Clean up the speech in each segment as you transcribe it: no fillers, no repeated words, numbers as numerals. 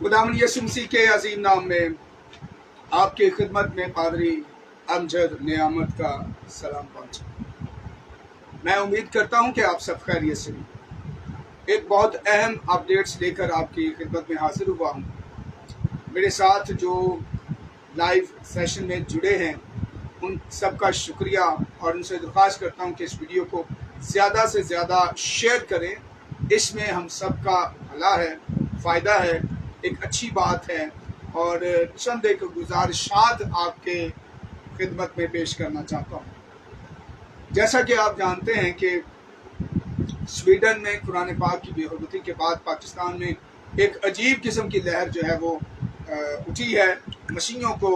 खुदावंद यीशु मसीह के अजीम नाम में आपकी खिदमत में पादरी अमजद नियामत का सलाम पहुंचा। मैं उम्मीद करता हूं कि आप सब खैरियत से हैं। एक बहुत अहम अपडेट्स लेकर आपकी खिदमत में हाजिर हुआ हूं। मेरे साथ जो लाइव सेशन में जुड़े हैं उन सब का शुक्रिया और उनसे दरख्वास्त करता हूं कि इस वीडियो को ज़्यादा से ज़्यादा शेयर करें। इसमें हम सब का भला है, फ़ायदा है, एक अच्छी बात है और चंद एक गुजारिशात आपके खिदमत में पेश करना चाहता हूँ। जैसा कि आप जानते हैं कि स्वीडन में कुरान पाक की बेहुरमती के बाद पाकिस्तान में एक अजीब किस्म की लहर जो है वो उठी है। मसीहियों को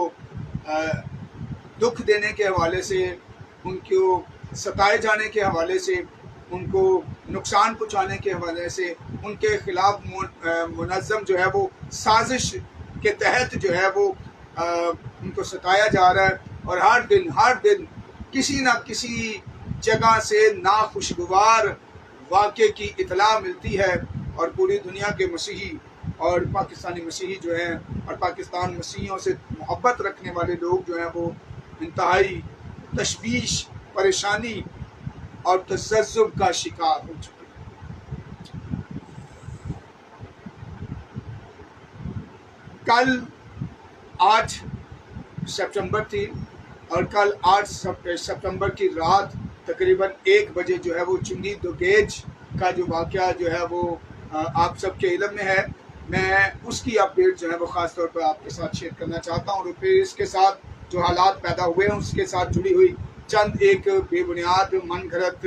दुख देने के हवाले से, उनको सताए जाने के हवाले से, उनको नुकसान पहुंचाने के हवाले से उनके खिलाफ मुनज़्ज़म जो है वो साजिश के तहत जो है वो उनको सताया जा रहा है। और हर दिन किसी न किसी जगह से नाखुशगवार वाक़े की इतला मिलती है और पूरी दुनिया के मसीही और पाकिस्तानी मसीही जो हैं और पाकिस्तान मसीहियों से मोहब्बत रखने वाले लोग जो हैं वो इंतहाई तशवीश, परेशानी और तज़ज्जुब का शिकार हो चुके हैं। कल 8 सितंबर थी और कल 8 सितंबर की रात तकरीबन 1 बजे जो है वो चुंगी दुगेज का जो वाक़या जो है वो आप सबके इल्म में है। मैं उसकी अपडेट जो है वो ख़ास तौर पर आपके साथ शेयर करना चाहता हूँ और फिर इसके साथ जो हालात पैदा हुए हैं उसके साथ जुड़ी हुई चंद एक बेबुनियाद मन घड़त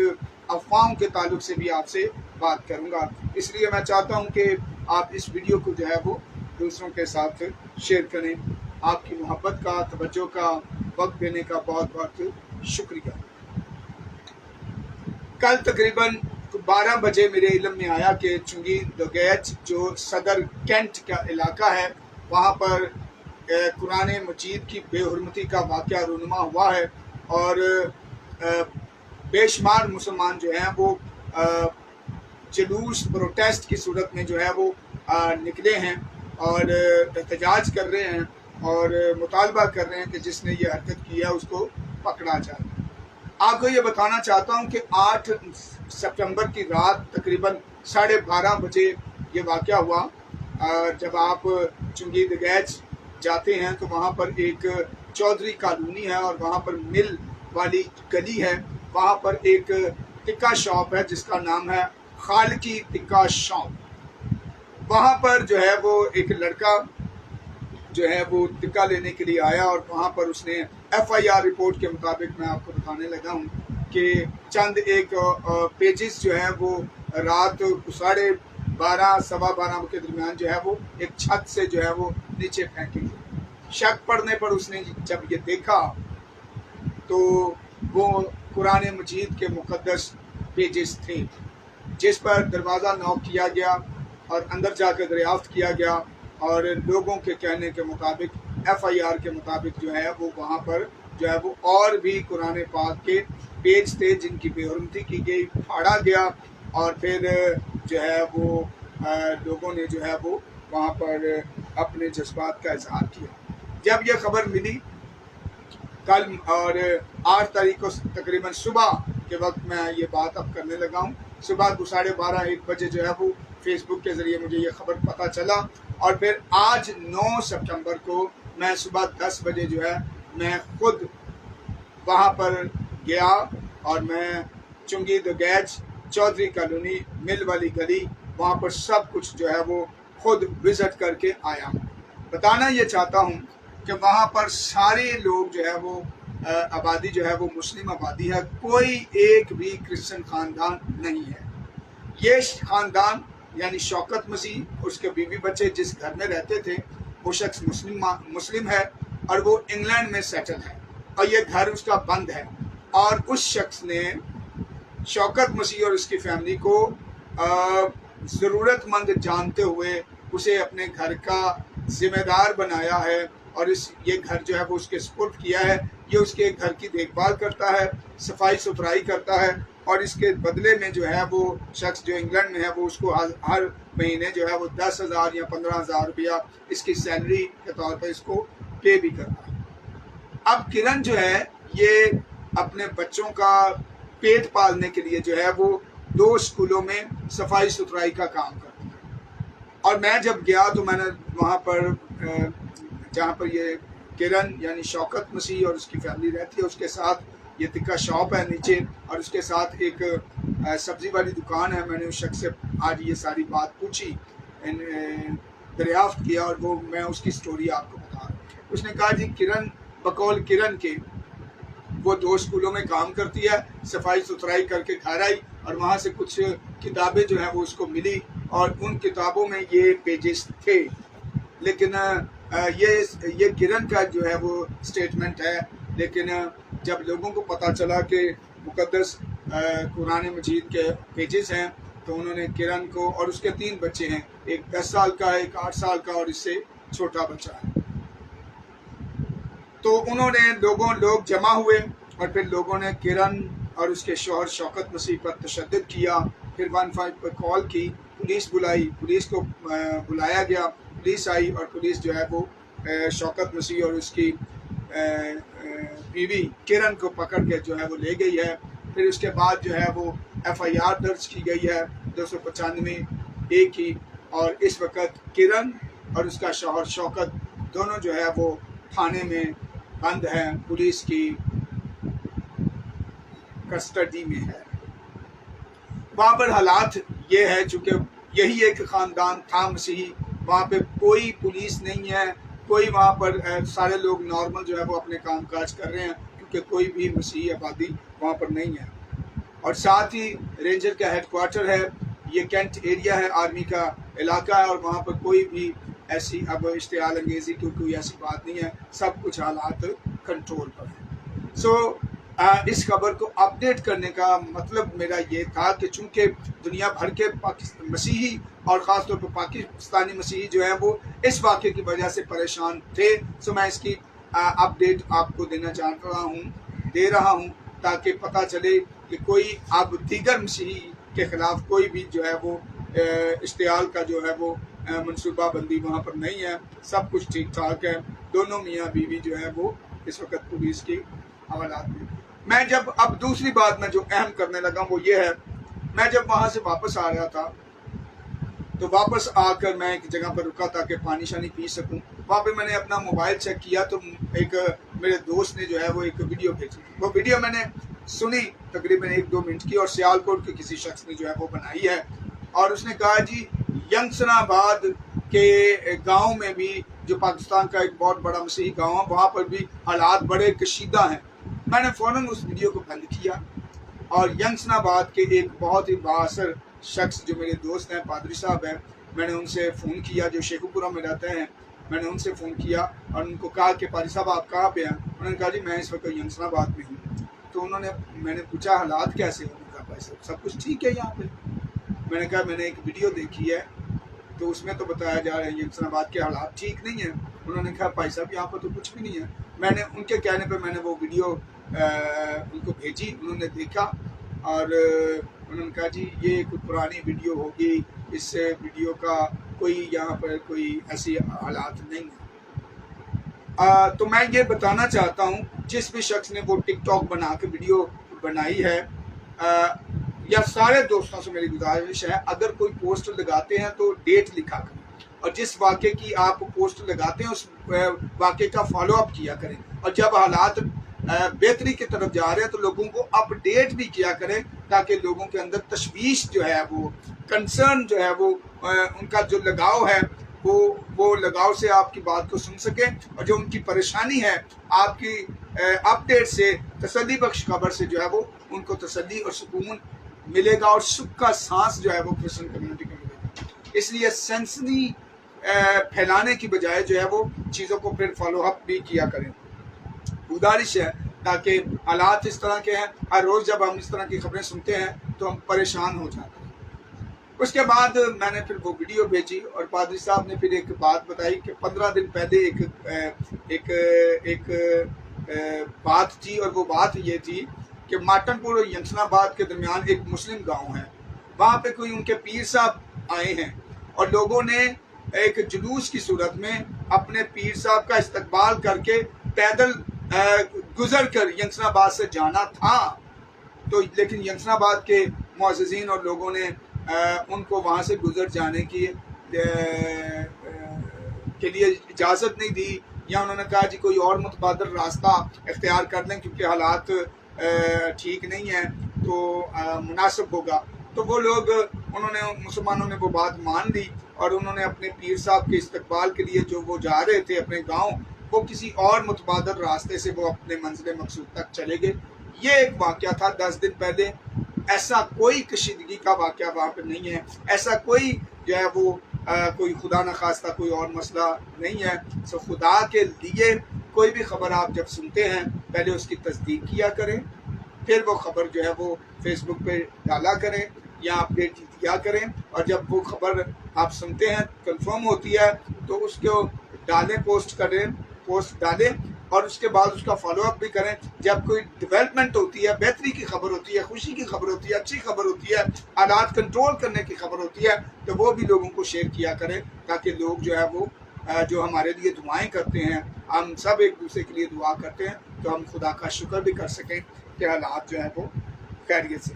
अफवाहों के ताल्लुक से भी आपसे बात करूंगा। इसलिए मैं चाहता हूं कि आप इस वीडियो को जो है वो दूसरों के साथ शेयर करें। आपकी मोहब्बत का, तवज्जो का, वक्त देने का बहुत बहुत शुक्रिया। कल तकरीबन 12 बजे मेरे इल्म में आया कि चुंगी दुगेज जो सदर कैंट का इलाका है वहाँ पर कुरान मजीद की बेहुरमती का वाक़या रूनुमा हुआ है और बेशुमार मुसलमान जो हैं वो जुलूस प्रोटेस्ट की सूरत में जो है वो निकले हैं और एहतजाज कर रहे हैं और मुतालबा कर रहे हैं कि जिसने ये हरकत की है उसको पकड़ा जाए। आपको ये बताना चाहता हूँ कि 8 सितंबर की रात तकरीबन 12:30 बजे ये वाक़या हुआ। जब आप चुंगी दुगेज जाते हैं तो वहाँ पर एक चौधरी कॉलोनी है और वहाँ पर मिल वाली गली है। वहाँ पर एक टिक्का शॉप है जिसका नाम है खालकी टिक्का शॉप। वहाँ पर जो है वो एक लड़का जो है वो टिक्का लेने के लिए आया और वहाँ पर उसने FIR रिपोर्ट के मुताबिक मैं आपको बताने लगा हूँ कि चंद एक पेजेस जो है वो रात 12:30 सवा 12 के दरमियान जो है वो एक छत से जो है वो नीचे फेंके गए। शक पड़ने पर उसने जब ये देखा तो वो कुरान मजीद के मुक़द्दस पेजेस थे जिस पर दरवाज़ा नॉक किया गया और अंदर जाकर दरियाफ्त किया गया और लोगों के कहने के मुताबिक FIR के मुताबिक जो है वो वहाँ पर जो है वो और भी कुरान पाक के पेज थे जिनकी बेहुरमती की गई, फाड़ा गया और फिर जो है वो लोगों ने जो है वो वहाँ पर अपने जज्बात का इजहार किया। जब यह खबर मिली कल और 8 तारीख को तकरीबन सुबह के वक्त मैं ये बात अब करने लगा हूँ, सुबह 12:30-1 बजे जो है वो फेसबुक के ज़रिए मुझे ये खबर पता चला और फिर आज 9 सितंबर को मैं सुबह 10 बजे जो है मैं खुद वहाँ पर गया और मैं चुंगी दुगेज चौधरी कॉलोनी मिल वाली गली वहाँ पर सब कुछ जो है वो खुद विज़िट करके आया हूँ। बताना ये चाहता हूँ कि वहाँ पर सारे लोग जो है वो आबादी जो है वो मुस्लिम आबादी है, कोई एक भी क्रिश्चियन ख़ानदान नहीं है। ये ख़ानदान यानी शौकत मसीह उसके बीवी बच्चे जिस घर में रहते थे वो शख्स मुस्लिम है और वो इंग्लैंड में सेटल है और ये घर उसका बंद है और उस शख्स ने शौकत मसीह और उसकी फैमिली को ज़रूरतमंद जानते हुए उसे अपने घर का ज़िम्मेदार बनाया है और ये घर जो है वो उसके सुपुर्द किया है। ये उसके घर की देखभाल करता है, सफाई सुथराई करता है और इसके बदले में जो है वो शख्स जो इंग्लैंड में है वो उसको हर महीने जो है वो 10,000 या 15,000 रुपया इसकी सैलरी के तौर पर इसको पे भी करता है। अब किरण जो है ये अपने बच्चों का पेट पालने के लिए जो है वो 2 स्कूलों में सफाई सुथराई का काम करती है। और मैं जब गया तो मैंने वहाँ पर जहाँ पर ये किरण यानी शौकत मसीह और उसकी फैमिली रहती है, उसके साथ ये तिक्का शॉप है नीचे, और उसके साथ एक सब्जी वाली दुकान है। मैंने उस शख्स से आज ये सारी बात पूछी, दरियाफ्त किया, और वो मैं उसकी स्टोरी आपको बता रहा हूँ। उसने कहा जी किरण बकौल किरण के वो 2 स्कूलों में काम करती है, सफाई सुथराई करके घर आई और वहाँ से कुछ किताबें जो है वो उसको मिली, और उन किताबों में ये पेजेस थे। लेकिन ये किरण का जो है वो स्टेटमेंट है। लेकिन जब लोगों को पता चला कि मुकद्दस कुरान मजीद के पेजेस हैं, तो उन्होंने किरण को, और उसके 3 बच्चे हैं, एक 10 साल का है, एक 8 साल का और इससे छोटा बच्चा है, तो उन्होंने लोग जमा हुए और फिर लोगों ने किरण और उसके शौहर शौकत मसीह पर तशद्दुद किया। फिर 15 पर कॉल की, पुलिस बुलाई, पुलिस को बुलाया गया, पुलिस आई और पुलिस जो है वो शौकत मसीह और उसकी बीवी किरण को पकड़ के जो है वो ले गई है। फिर उसके बाद जो है वो FIR दर्ज की गई है 295 की, और इस वक्त किरण और उसका शौहर शौकत दोनों जो है वो थाने में बंद हैं, पुलिस की कस्टडी में है। वहाँ पर हालात ये है, चूँकि यही एक ख़ानदान था मसीही, वहाँ पे कोई पुलिस नहीं है, कोई वहाँ पर सारे लोग नॉर्मल जो है वो अपने काम काज कर रहे हैं, क्योंकि कोई भी मसीही आबादी वहाँ पर नहीं है। और साथ ही रेंजर का हेडक्वार्टर है, ये कैंट एरिया है, आर्मी का इलाका है, और वहाँ पर कोई भी ऐसी अब इश्तियाल अंगेज़ी की कोई ऐसी बात नहीं है, सब कुछ हालात कंट्रोल पर है। सो इस खबर को अपडेट करने का मतलब मेरा ये था कि चूँकि दुनिया भर के मसीही और ख़ास तौर पर पाकिस्तानी मसीही जो है वो इस वाक़े की वजह से परेशान थे, सो मैं इसकी अपडेट आपको दे रहा हूँ ताकि पता चले कि कोई अब दीगर मसीही के ख़िलाफ़ कोई भी जो है वो इश्तियाल का जो है वो मनसूबा बंदी वहाँ पर नहीं है, सब कुछ ठीक ठाक है। दोनों मियाँ बीवी जो है वो इस वक्त पुलिस की हवालात में। मैं जब अब दूसरी बात मैं जो अहम करने लगा वो ये है, मैं जब वहाँ से वापस आ रहा था तो वापस आकर मैं एक जगह पर रुका ताकि पानी शानी पी सकूं। वहाँ पे मैंने अपना मोबाइल चेक किया तो एक मेरे दोस्त ने जो है वो एक वीडियो भेजी। वो वीडियो मैंने सुनी तकरीबन 1-2 मिनट की, और सियालकोट के किसी शख्स ने जो है वो बनाई है, और उसने कहा जी यंगसनाबाद के गांव में भी, जो पाकिस्तान का एक बहुत बड़ा मसीही गांव है, वहाँ पर भी हालात बड़े कशीदा हैं। मैंने फ़ौरन उस वीडियो को बंद किया और यंगसनाबाद के एक बहुत ही बाअसर शख्स जो मेरे दोस्त हैं, पादरी साहब हैं, मैंने उनसे फ़ोन किया, जो शेखुपुरा में रहते हैं। मैंने उनसे फ़ोन किया और उनको कहा कि पादरी साहब आप कहाँ पे हैं? उन्होंने कहा जी मैं इस वक्त यंगसनाबाद में हूँ। तो मैंने पूछा हालात कैसे हैं? उन्होंने कहा भाई सब कुछ ठीक है यहाँ पे। मैंने कहा मैंने एक वीडियो देखी है तो उसमें तो बताया जा रहा है यंगसनाबाद के हालात ठीक नहीं है। उन्होंने कहा भाई साहब यहाँ पर तो कुछ भी नहीं है। मैंने उनके कहने पर मैंने वो वीडियो उनको भेजी, उन्होंने देखा और उन्होंने कहा जी ये कोई पुरानी वीडियो होगी, इस वीडियो का कोई यहाँ पर कोई ऐसी हालात नहीं है। तो मैं ये बताना चाहता हूँ जिस भी शख्स ने वो टिकटॉक बना के वीडियो बनाई है, या सारे दोस्तों से मेरी गुजारिश है, अगर कोई पोस्ट लगाते हैं तो डेट लिखा करें, और जिस वाक़े की आप पोस्ट लगाते हैं उस वाक़े का फॉलो अप किया करें, और जब हालात बेहतरी की तरफ जा रहे हैं तो लोगों को अपडेट भी किया करें, ताकि लोगों के अंदर तशवीश जो है वो कंसर्न जो है वो उनका जो लगाव है वो लगाव से आपकी बात को सुन सकें, और जो उनकी परेशानी है आपकी अपडेट से, तसल्ली बख्श खबर से जो है वो उनको तसल्ली और सुकून मिलेगा, और सुख का सांस जो है वो क्रिश्चियन कम्युनिटी को मिलेगा। इसलिए सेंसनी फैलाने की बजाय जो है वो चीज़ों को फिर फॉलो अप भी किया करें। गुजारिश है, ताकि हालात इस तरह के हैं, हर रोज़ जब हम इस तरह की खबरें सुनते हैं तो हम परेशान हो जाते हैं। उसके बाद मैंने फिर वो वीडियो भेजी और पादरी साहब ने फिर एक बात बताई कि 15 दिन पहले एक बात थी, और वो बात ये थी कि माटनपुर और यंगसनाबाद के दरमियान एक मुस्लिम गांव है, वहाँ पे कोई उनके पीर साहब आए हैं اور لوگوں نے ایک جلوس کی صورت میں اپنے پیر صاحب کا استقبال کر کے پیدل گزر کر ینگسن آباد سے جانا تھا، تو لیکن ینگسن آباد کے معززین اور لوگوں نے ان کو وہاں سے گزر جانے کی کے لیے اجازت نہیں دی، یا انہوں نے کہا جی کوئی اور متبادل راستہ اختیار کر لیں کیونکہ حالات ٹھیک نہیں ہیں تو مناسب ہوگا۔ تو وہ لوگ انہوں نے مسلمانوں نے وہ بات مان لی اور انہوں نے اپنے پیر صاحب کے استقبال کے لیے جو وہ جا رہے تھے اپنے گاؤں، وہ کسی اور متبادل راستے سے وہ اپنے منزل مقصود تک چلے گئے۔ یہ ایک واقعہ تھا 10 دن پہلے، ایسا کوئی کشیدگی کا واقعہ وہاں پہ نہیں ہے، ایسا کوئی جو ہے وہ کوئی خدا نخواستہ کوئی اور مسئلہ نہیں ہے۔ سو خدا کے لیے کوئی بھی خبر آپ جب سنتے ہیں پہلے اس کی تصدیق کیا کریں، پھر وہ خبر جو ہے وہ فیس بک پہ ڈالا کریں یا اپڈیٹ کیا کریں، اور جب وہ خبر آپ سنتے ہیں کنفرم ہوتی ہے تو اس کو ڈالیں، پوسٹ ڈالیں، اور اس کے بعد اس کا فالو اپ بھی کریں۔ جب کوئی ڈیولپمنٹ ہوتی ہے، بہتری کی خبر ہوتی ہے، خوشی کی خبر ہوتی ہے، اچھی خبر ہوتی ہے، حالات کنٹرول کرنے کی خبر ہوتی ہے، تو وہ بھی لوگوں کو شیئر کیا کریں تاکہ لوگ جو ہے وہ جو ہمارے لیے دعائیں کرتے ہیں، ہم سب ایک دوسرے کے لیے دعا کرتے ہیں، تو ہم خدا کا شکر بھی کر سکیں کہ حالات جو ہے وہ خیریت سے۔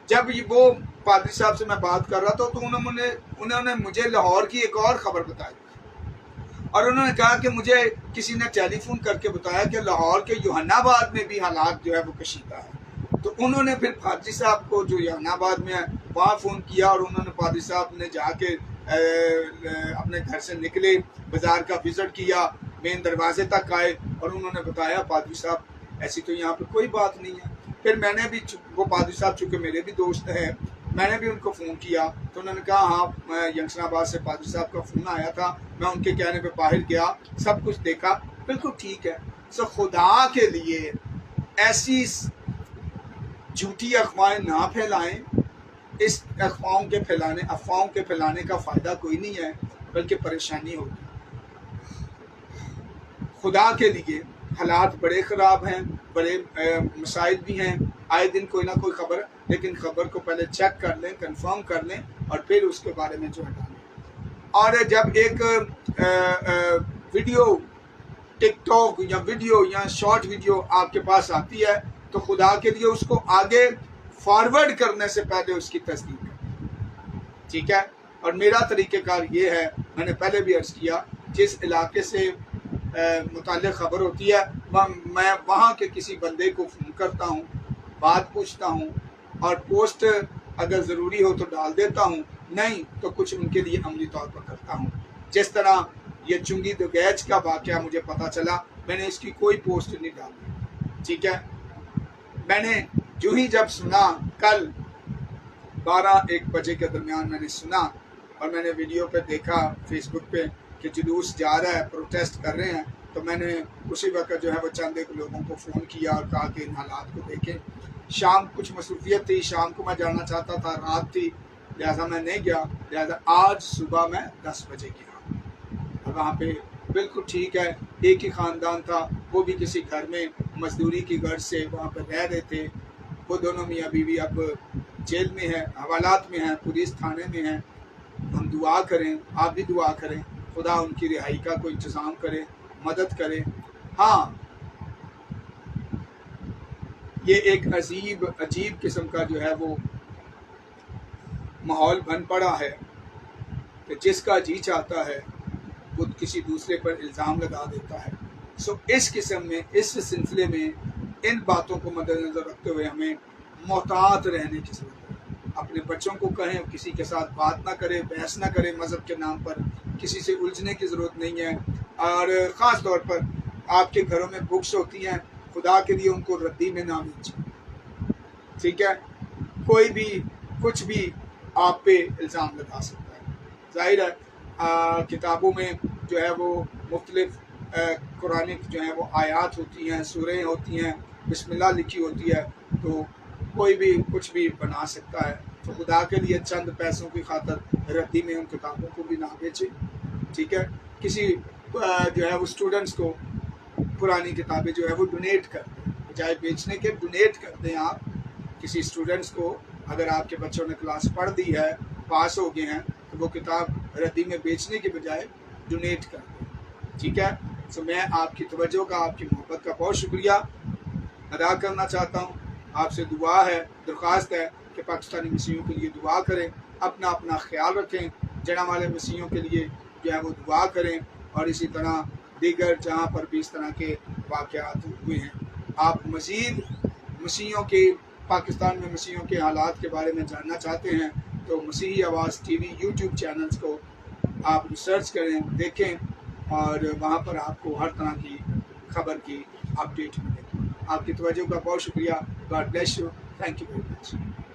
جب وہ پادری صاحب سے میں بات کر رہا تھا تو انہوں نے مجھے لاہور کی ایک اور خبر بتائی، اور انہوں نے کہا کہ مجھے کسی نے ٹیلی فون کر کے بتایا کہ لاہور کے یوحنا آباد میں بھی حالات جو ہے وہ کشیدہ ہے۔ تو انہوں نے پھر پادری صاحب کو جو یوحنا آباد میں ہے وہاں فون کیا، اور انہوں نے پادری صاحب نے جا کے اپنے گھر سے نکلے، بازار کا وزٹ کیا، مین دروازے تک آئے، اور انہوں نے بتایا پادری صاحب ایسی تو یہاں پہ کوئی بات نہیں ہے۔ پھر میں نے بھی، وہ پادری صاحب چونکہ میرے بھی دوست ہیں، میں نے بھی ان کو فون کیا تو انہوں نے کہا ہاں ینگسن آباد سے پادری صاحب کا فون آیا تھا، میں ان کے کہنے پہ باہر گیا، سب کچھ دیکھا، بالکل ٹھیک ہے۔ سو خدا کے لیے ایسی جھوٹی افواہیں نہ پھیلائیں، اس افواہوں کے پھیلانے کا فائدہ کوئی نہیں ہے بلکہ پریشانی ہوگی۔ خدا کے لیے حالات بڑے خراب ہیں، بڑے مسائل بھی ہیں، آئے دن کوئی نہ کوئی خبر، لیکن خبر کو پہلے چیک کر لیں، کنفرم کر لیں، اور پھر اس کے بارے میں جو ہے ڈالیں۔ اور جب ایک ویڈیو ٹک ٹاک یا ویڈیو یا شارٹ ویڈیو آپ کے پاس آتی ہے تو خدا کے لیے اس کو آگے فارورڈ کرنے سے پہلے اس کی تصدیق کریں، ٹھیک ہے؟ اور میرا طریقہ کار یہ ہے، میں نے پہلے بھی عرض کیا، جس علاقے سے متعلق خبر ہوتی ہے میں وہاں کے کسی بندے کو فون کرتا ہوں، بات پوچھتا ہوں، اور پوسٹ اگر ضروری ہو تو ڈال دیتا ہوں، نہیں تو کچھ ان کے لیے عملی طور پر کرتا ہوں۔ جس طرح یہ چنگی دگیج کا واقعہ مجھے پتا چلا، میں نے اس کی کوئی پوسٹ نہیں ڈالی، ٹھیک ہے؟ میں نے جو ہی جب سنا، کل 12-1 بجے کے درمیان میں نے سنا، اور میں نے ویڈیو پہ دیکھا فیس بک پہ کہ جلوس جا رہا ہے، پروٹیسٹ کر رہے ہیں، تو میں نے اسی وقت جو ہے وہ چند ایک لوگوں کو فون کیا اور کہا کہ ان حالات کو دیکھیں۔ شام کچھ مصروفیت تھی، شام کو میں جانا چاہتا تھا، رات تھی، لہٰذا میں نہیں گیا، لہٰذا آج صبح میں 10 بجے گیا، اور وہاں پہ بالکل ٹھیک ہے، ایک ہی خاندان تھا، وہ بھی کسی گھر میں مزدوری کی غرض سے وہاں پہ رہ رہے تھے، وہ دونوں میاں بیوی اب جیل میں ہیں، حوالات میں ہیں، پولیس تھانے میں ہیں۔ ہم دعا کریں، آپ بھی دعا کریں، خدا ان کی رہائی کا کوئی انتظام کرے، مدد کرے۔ ہاں، یہ ایک عجیب قسم کا جو ہے وہ ماحول بن پڑا ہے کہ جس کا جی چاہتا ہے وہ کسی دوسرے پر الزام لگا دیتا ہے۔ سو اس قسم میں، اس سلسلے میں ان باتوں کو مد نظر رکھتے ہوئے ہمیں محتاط رہنے کی ضرورت ہے۔ اپنے بچوں کو کہیں کسی کے ساتھ بات نہ کرے، بحث نہ کرے مذہب کے نام پر، کسی سے الجھنے کی ضرورت نہیں ہے، اور خاص طور پر آپ کے گھروں میں بکس ہوتی ہیں، خدا کے لیے ان کو ردی میں نہ بیچیں، ٹھیک ہے؟ کوئی بھی کچھ بھی آپ پہ الزام لگا سکتا ہے۔ ظاہر ہے کتابوں میں جو ہے وہ مختلف قرآنک جو ہیں وہ آیات ہوتی ہیں، سورہیں ہوتی ہیں، بسم اللہ لکھی ہوتی ہے، تو کوئی بھی کچھ بھی بنا سکتا ہے۔ تو خدا کے لیے چند پیسوں کی خاطر ردی میں ان کتابوں کو بھی نہ بیچیں، ٹھیک ہے؟ کسی جو ہے وہ اسٹوڈنٹس کو پرانی کتابیں جو ہے وہ ڈونیٹ کر دیں، بجائے بیچنے کے ڈونیٹ کر دیں۔ آپ کسی اسٹوڈنٹس کو، اگر آپ کے بچوں نے کلاس پڑھ دی ہے، پاس ہو گئے ہیں، تو وہ کتاب रद्दी में बेचने के बजाय डोनेट कर दें। ठीक है, तो मैं आपकी तवज्जो का, आपकी मोहब्बत का बहुत शुक्रिया अदा करना चाहता हूँ। आपसे दुआ है, दरख्वास्त है कि पाकिस्तानी मसीहों के लिए दुआ करें, अपना अपना ख्याल रखें, जना वाले मसीहों के लिए जो है वो दुआ करें, और इसी तरह दीगर जहाँ पर भी इस तरह के वाक़यात हुए हैं। आप मज़ीद मसीहों के, पाकिस्तान में मसीहों के हालात के बारे में जानना चाहते हैं तो मसीही आवाज़ टीवी यूट्यूब चैनल्स को आप रिसर्च करें, देखें, और वहाँ पर आपको हर तरह की खबर की अपडेट मिलेगी। आपकी तवज्जो का बहुत शुक्रिया। God bless you. Thank you very much.